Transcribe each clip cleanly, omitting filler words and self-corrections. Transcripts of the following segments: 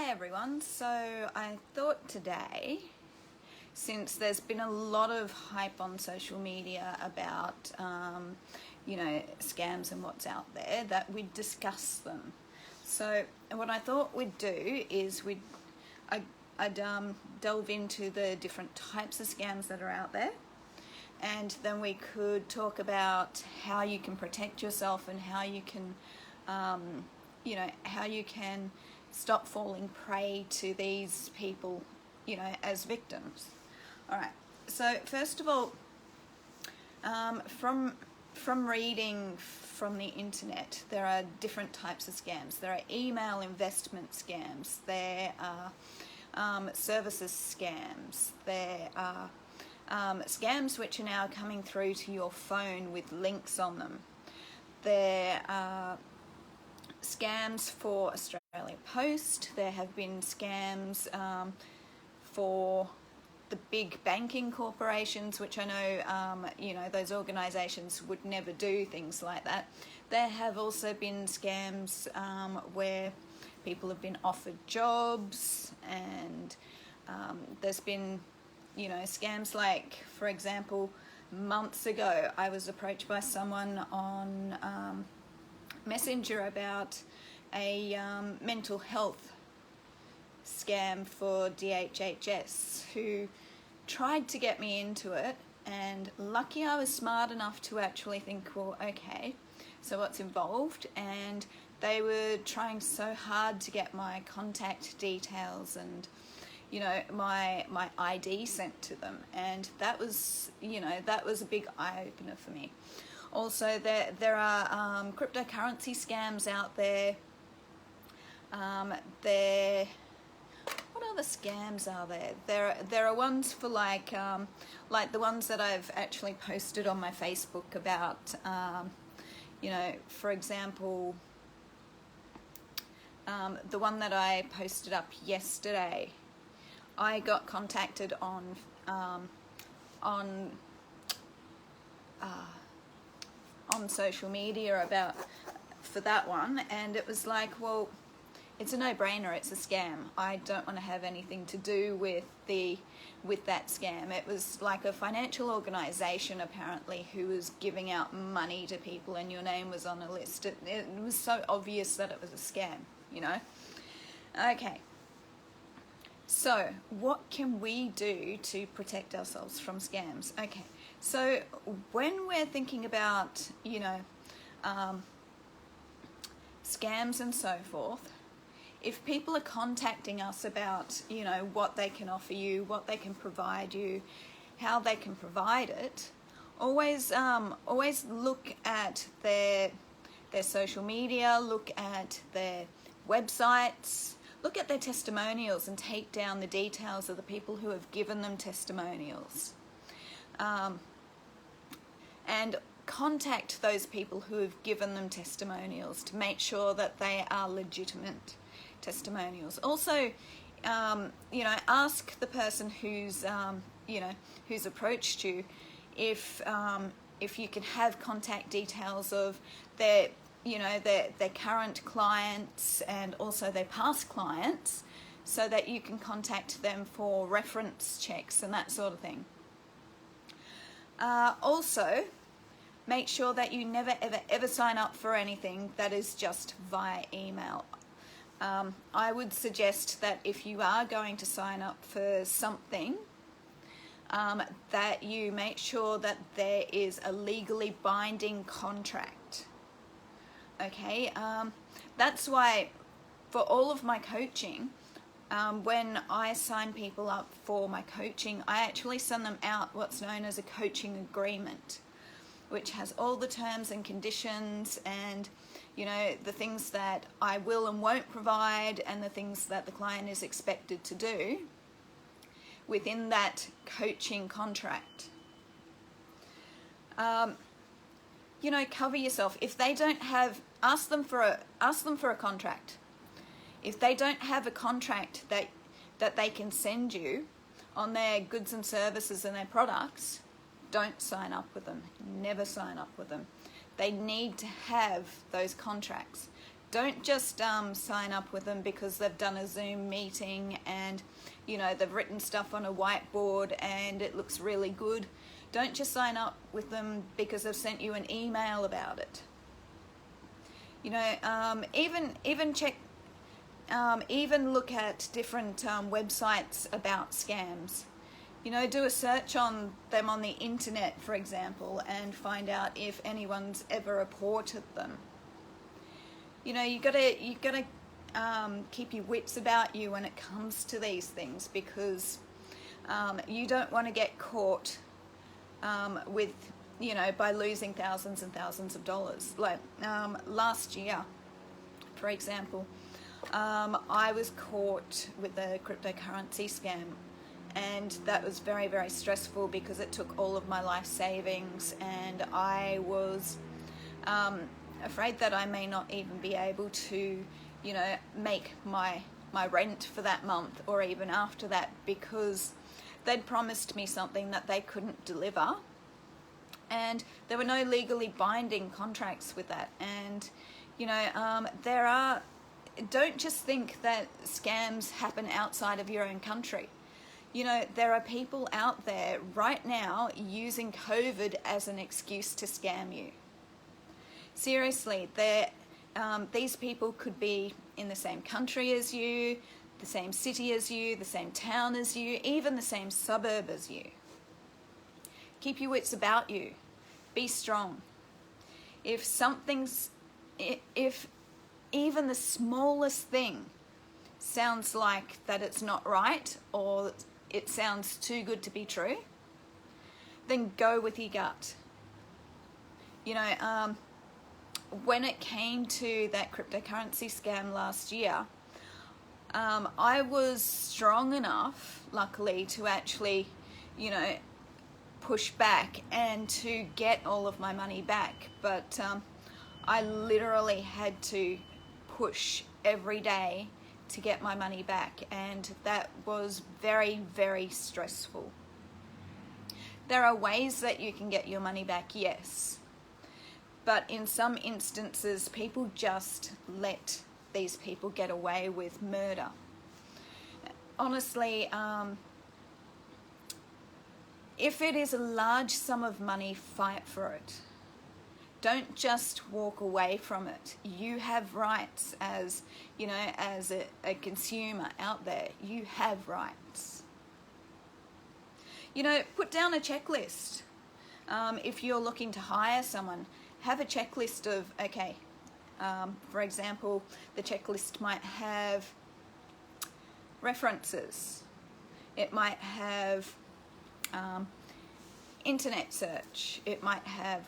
Hi everyone, so I thought today, since there's been a lot of hype on social media about scams and what's out there, that we'd discuss them. So what I thought we'd do is I'd delve into the different types of scams that are out there, and then we could talk about how you can protect yourself and how you can stop falling prey to these people, as victims. All right. So first of all, from reading from the internet, there are different types of scams. There are email investment scams. There are services scams. There are scams which are now coming through to your phone with links on them. There are scams for Australia Post. There have been scams for the big banking corporations, which I know, those organisations would never do things like that. There have also been scams where people have been offered jobs, and there's been, scams like, for example, months ago, I was approached by someone on Messenger about a mental health scam for DHHS, who tried to get me into it, and lucky I was smart enough to actually think, well, okay, so what's involved? And they were trying so hard to get my contact details and my ID sent to them, and that was a big eye-opener for me. Also, there are cryptocurrency scams out there. What other scams are there? There are ones for like the ones that I've actually posted on my Facebook about. For example, the one that I posted up yesterday, I got contacted on social media for that one, and it was like, well, it's a no-brainer, it's a scam. I don't want to have anything to do with that scam. It was like a financial organisation apparently who was giving out money to people, and your name was on a list. It was so obvious that it was a scam, Okay. So what can we do to protect ourselves from scams? Okay. So when we're thinking about, scams and so forth, if people are contacting us about, what they can offer you, what they can provide you, how they can provide it, always look at their social media, look at their websites, look at their testimonials and take down the details of the people who have given them testimonials. And contact those people who have given them testimonials to make sure that they are legitimate testimonials. Also, ask the person who's approached you if you can have contact details of their current clients and also their past clients, so that you can contact them for reference checks and that sort of thing. Also, make sure that you never ever sign up for anything that is just via email. I would suggest that if you are going to sign up for something, that you make sure that there is a legally binding contract. Okay, that's why for all of my coaching, when I sign people up for my coaching, I actually send them out what's known as a coaching agreement, which has all the terms and conditions and, the things that I will and won't provide and the things that the client is expected to do within that coaching contract. Cover yourself. If they don't have, ask them for a contract. If they don't have a contract that they can send you on their goods and services and their products, don't sign up with them. Never sign up with them. They need to have those contracts. Don't just sign up with them because they've done a Zoom meeting and, you know, they've written stuff on a whiteboard and it looks really good. Don't just sign up with them because they've sent you an email about it. You know, even check, even look at different websites about scams. You know, do a search on them on the internet, for example, and find out if anyone's ever reported them. You know, you gotta keep your wits about you when it comes to these things, because you don't want to get caught with, you know, by losing thousands and thousands of dollars. Like last year, for example, I was caught with a cryptocurrency scam, and that was very, very stressful because it took all of my life savings, and I was afraid that I may not even be able to, you know, make my rent for that month or even after that, because they'd promised me something that they couldn't deliver, and there were no legally binding contracts with that. And, you know, don't just think that scams happen outside of your own country. You know, there are people out there right now using COVID as an excuse to scam you. Seriously, these people could be in the same country as you, the same city as you, the same town as you, even the same suburb as you. Keep your wits about you. Be strong. If even the smallest thing sounds like that it's not right, or it sounds too good to be true, then go with your gut. You know, when it came to that cryptocurrency scam last year, I was strong enough, luckily, to actually, you know, push back and to get all of my money back. But I literally had to push every day to get my money back, and that was very, very stressful. There are ways that you can get your money back, yes, but in some instances people just let these people get away with murder. Honestly, if it is a large sum of money, fight for it. Don't just walk away from it. You have rights as, you know, as a consumer out there. You have rights. You know, put down a checklist. If you're looking to hire someone, have a checklist of, okay, for example, the checklist might have references. It might have internet search. It might have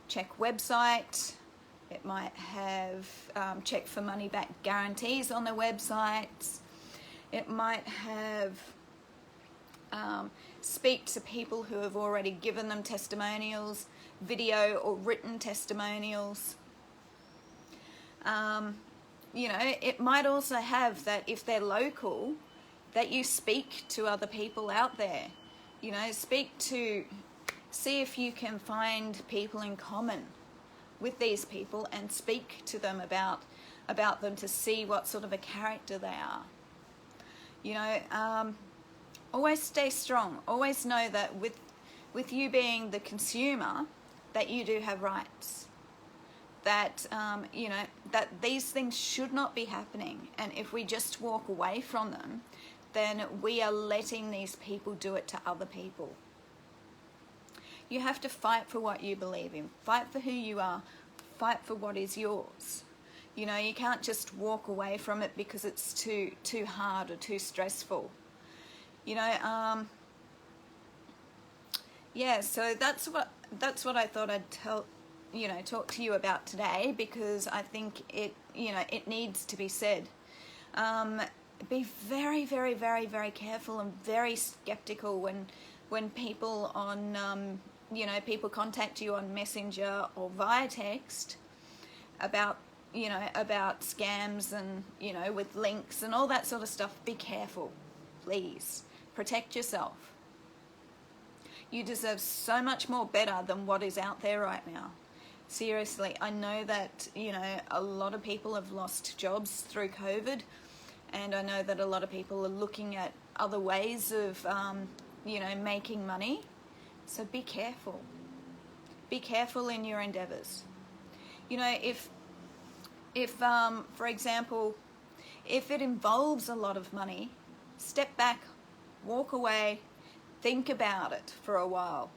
check website. It might have check for money back guarantees on their websites. It might have speak to people who have already given them testimonials, video or written testimonials. You know, it might also have that if they're local, that you speak to other people out there. You know, see if you can find people in common with these people and speak to them about them to see what sort of a character they are. You know, always stay strong. Always know that with you being the consumer, that you do have rights. That, you know, that these things should not be happening. And if we just walk away from them, then we are letting these people do it to other people. You have to fight for what you believe in. Fight for who you are. Fight for what is yours. You know, you can't just walk away from it because it's too hard or too stressful. You know, yeah, so that's what I thought I'd talk to you about today, because I think it needs to be said. Be very, very, very, very careful and very skeptical when people people contact you on Messenger or via text about scams and, you know, with links and all that sort of stuff. Be careful, please. Protect yourself. You deserve so much more better than what is out there right now. Seriously, I know that, you know, a lot of people have lost jobs through COVID, and I know that a lot of people are looking at other ways of, you know, making money. So be careful. Be careful in your endeavors. You know, if for example, if it involves a lot of money, step back, walk away, think about it for a while.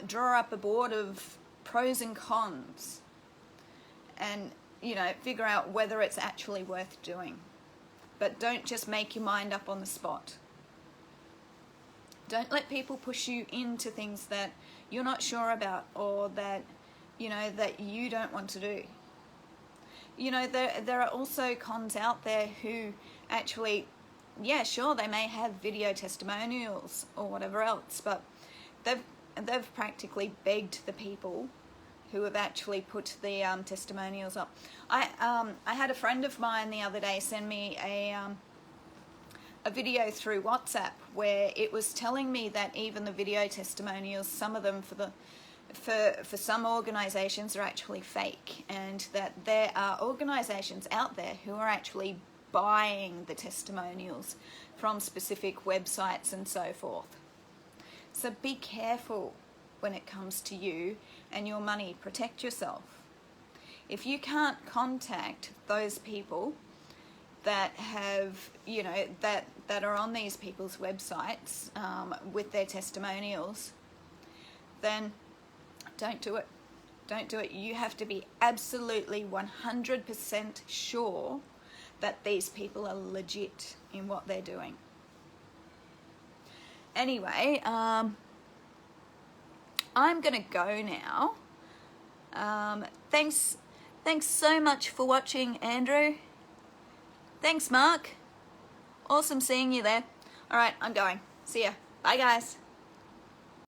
Draw up a board of pros and cons, and, you know, figure out whether it's actually worth doing. But don't just make your mind up on the spot. Don't let people push you into things that you're not sure about, or that, you know, that you don't want to do. You know, there are also cons out there who actually, yeah, sure, they may have video testimonials or whatever else, but they've practically begged the people who have actually put the testimonials up. I had a friend of mine the other day send me a video through WhatsApp where it was telling me that even the video testimonials, some of them for some organisations are actually fake, and that there are organisations out there who are actually buying the testimonials from specific websites and so forth. So be careful when it comes to you and your money. Protect yourself. If you can't contact those people that have, you know, that are on these people's websites with their testimonials, then don't do it. Don't do it. You have to be absolutely 100% sure that these people are legit in what they're doing. Anyway, I'm going to go now. Thanks so much for watching, Andrew. Thanks, Mark. Awesome seeing you there. All right, I'm going. See ya. Bye, guys.